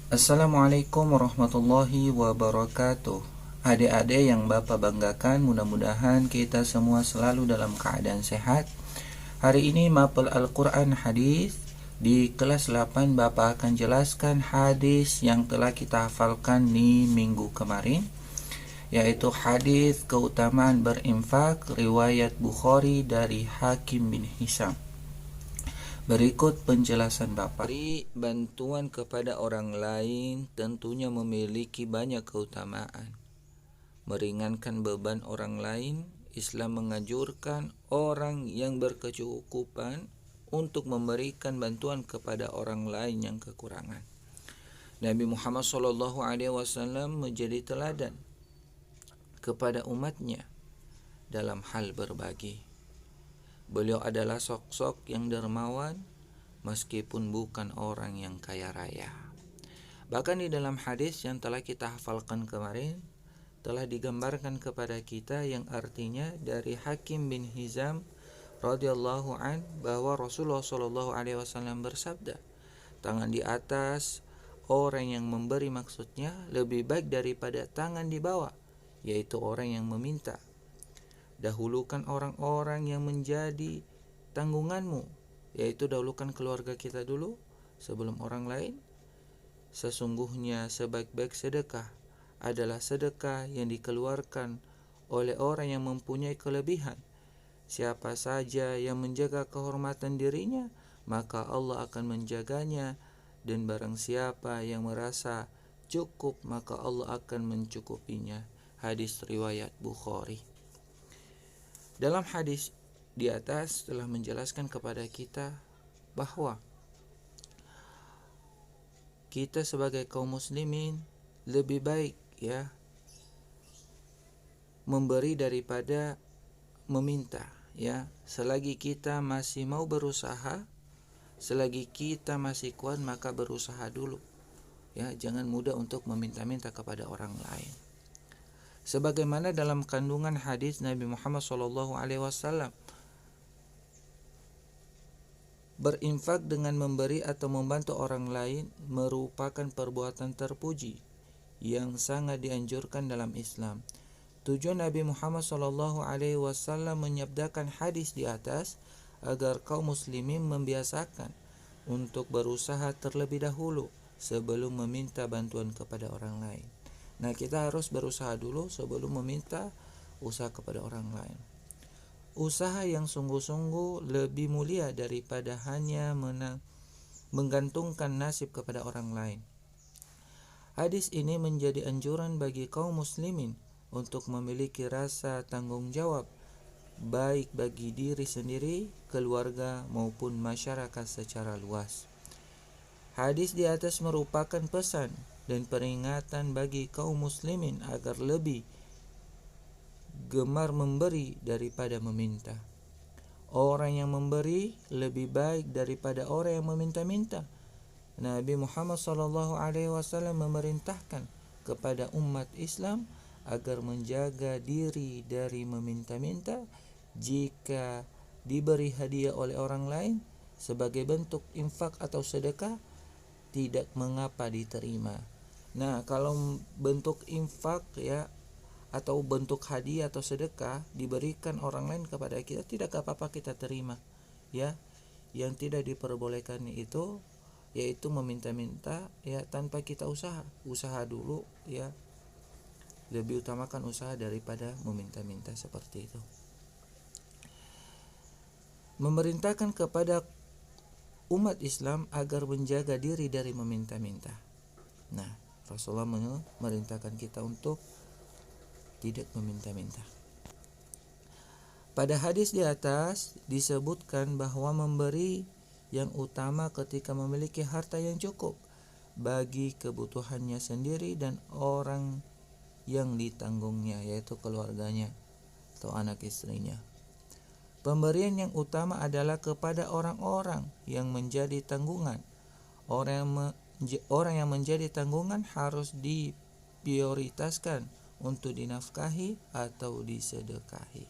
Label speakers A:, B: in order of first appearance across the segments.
A: Assalamualaikum warahmatullahi wabarakatuh. Adik-adik yang Bapak banggakan, mudah-mudahan kita semua selalu dalam keadaan sehat. Hari ini mapel Al-Quran hadis. Di kelas 8 Bapak akan jelaskan hadis yang telah kita hafalkan di minggu kemarin, yaitu hadis keutamaan berinfak riwayat Bukhari dari Hakim bin Hisham. Berikut penjelasan Bapak. Beri bantuan kepada orang lain tentunya memiliki banyak keutamaan. Meringankan beban orang lain, Islam menganjurkan orang yang berkecukupan untuk memberikan bantuan kepada orang lain yang kekurangan. Nabi Muhammad SAW menjadi teladan kepada umatnya dalam hal berbagi. Beliau adalah sosok yang dermawan meskipun bukan orang yang kaya raya. Bahkan di dalam hadis yang telah kita hafalkan kemarin telah digambarkan kepada kita yang artinya dari Hakim bin Hizam radhiyallahu an bahwa Rasulullah sallallahu alaihi wasallam bersabda, tangan di atas orang yang memberi maksudnya lebih baik daripada tangan di bawah, yaitu orang yang meminta. Dahulukan orang-orang yang menjadi tanggunganmu, yaitu dahulukan keluarga kita dulu sebelum orang lain. Sesungguhnya sebaik-baik sedekah adalah sedekah yang dikeluarkan oleh orang yang mempunyai kelebihan. Siapa saja yang menjaga kehormatan dirinya, maka Allah akan menjaganya, dan barang siapa yang merasa cukup, maka Allah akan mencukupinya. Hadis riwayat Bukhari. Dalam hadis di atas telah menjelaskan kepada kita bahwa kita sebagai kaum muslimin lebih baik memberi daripada meminta, selagi kita masih mau berusaha, selagi kita masih kuat, maka berusaha dulu, jangan mudah untuk meminta-minta kepada orang lain. Sebagaimana dalam kandungan hadis Nabi Muhammad SAW, berinfak dengan memberi atau membantu orang lain merupakan perbuatan terpuji yang sangat dianjurkan dalam Islam. Tujuan Nabi Muhammad SAW menyabdakan hadis di atas agar kaum muslimin membiasakan untuk berusaha terlebih dahulu sebelum meminta bantuan kepada orang lain. Nah, kita harus berusaha dulu sebelum meminta usaha kepada orang lain. Usaha yang sungguh-sungguh lebih mulia daripada hanya menggantungkan nasib kepada orang lain. Hadis ini menjadi anjuran bagi kaum muslimin untuk memiliki rasa tanggung jawab baik bagi diri sendiri, keluarga maupun masyarakat secara luas. Hadis di atas merupakan pesan dan peringatan bagi kaum muslimin agar lebih gemar memberi daripada meminta. Orang yang memberi lebih baik daripada orang yang meminta-minta. Nabi Muhammad SAW memerintahkan kepada umat Islam agar menjaga diri dari meminta-minta. Jika diberi hadiah oleh orang lain sebagai bentuk infak atau sedekah, tidak mengapa diterima. Nah, kalau bentuk infak atau bentuk hadiah atau sedekah diberikan orang lain kepada kita, tidak apa-apa kita terima. Yang tidak diperbolehkan itu yaitu meminta-minta tanpa kita usaha dulu, lebih utamakan usaha daripada meminta-minta seperti itu. Memerintahkan kepada umat Islam agar menjaga diri dari meminta-minta. Nah, Rasulullah memerintahkan kita untuk tidak meminta-minta. Pada hadis di atas disebutkan bahwa memberi yang utama ketika memiliki harta yang cukup bagi kebutuhannya sendiri dan orang yang ditanggungnya, yaitu keluarganya atau anak istrinya. Pemberian yang utama adalah kepada orang-orang yang menjadi tanggungan. Orang yang menjadi tanggungan harus diprioritaskan untuk dinafkahi atau disedekahi.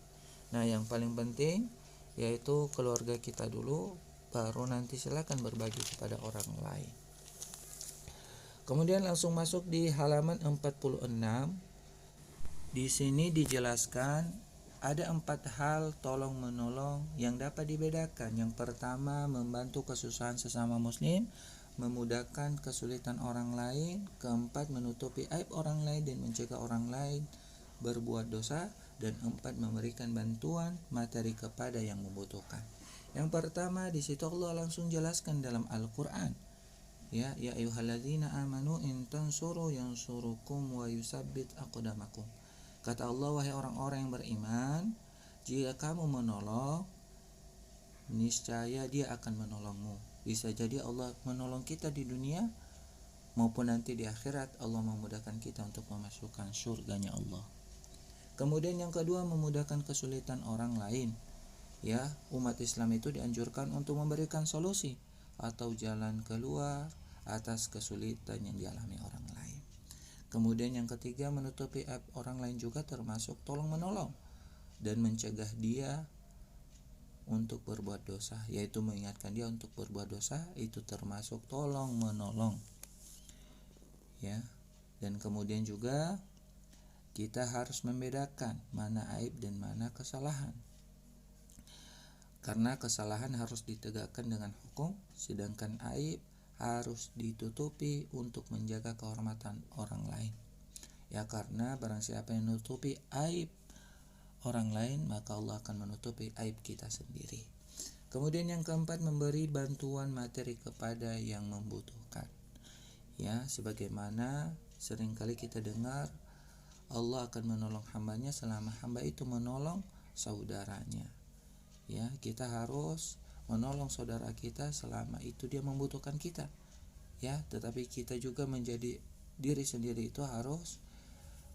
A: Nah, yang paling penting yaitu keluarga kita dulu, baru nanti silakan berbagi kepada orang lain. Kemudian langsung masuk di halaman 46. Di sini dijelaskan ada 4 hal tolong menolong yang dapat dibedakan. Yang pertama, membantu kesusahan sesama muslim, memudahkan kesulitan orang lain. Keempat, menutupi aib orang lain dan mencegah orang lain berbuat dosa. Dan 4, memberikan bantuan materi kepada yang membutuhkan. Yang pertama, di situ Allah langsung jelaskan dalam Al-Qur'an. Ya ayyuhalladzina amanu in tansuru yansurukum wa yusabbit aqdamakum. Kata Allah, wahai orang-orang yang beriman, jika kamu menolong, niscaya Dia akan menolongmu. Bisa jadi Allah menolong kita di dunia maupun nanti di akhirat Allah memudahkan kita untuk memasukkan surganya Allah. Kemudian yang kedua, memudahkan kesulitan orang lain. Ya, umat Islam itu dianjurkan untuk memberikan solusi atau jalan keluar atas kesulitan yang dialami orang lain. Kemudian yang ketiga, menutupi aib orang lain juga termasuk tolong menolong dan mencegah dia untuk berbuat dosa, yaitu mengingatkan dia untuk berbuat dosa, itu termasuk tolong menolong. Ya. Dan kemudian juga kita harus membedakan mana aib dan mana kesalahan. Karena kesalahan harus ditegakkan dengan hukum, sedangkan aib harus ditutupi untuk menjaga kehormatan orang lain. Ya, karena barang siapa yang menutupi aib orang lain, maka Allah akan menutupi aib kita sendiri. Kemudian yang keempat, memberi bantuan materi kepada yang membutuhkan. Ya, sebagaimana seringkali kita dengar, Allah akan menolong hambanya selama hamba itu menolong saudaranya. Ya, kita harus menolong saudara kita selama itu dia membutuhkan kita. Ya, tetapi kita juga menjadi diri sendiri itu harus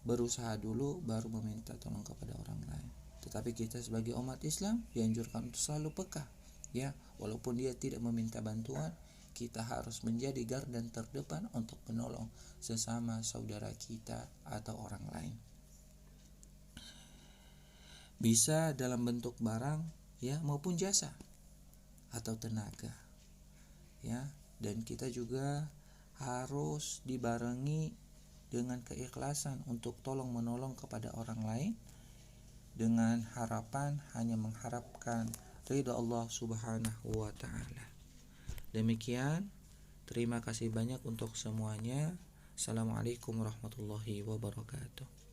A: berusaha dulu baru meminta tolong kepada orang lain. Tetapi kita sebagai umat Islam dianjurkan untuk selalu peka. Ya, walaupun dia tidak meminta bantuan, kita harus menjadi garda terdepan untuk menolong sesama saudara kita atau orang lain. Bisa dalam bentuk barang, ya, maupun jasa atau tenaga. Ya, dan kita juga harus dibarengi dengan keikhlasan untuk tolong menolong kepada orang lain dengan harapan hanya mengharapkan ridha Allah Subhanahu wa taala. Demikian, terima kasih banyak untuk semuanya. Assalamualaikum warahmatullahi wabarakatuh.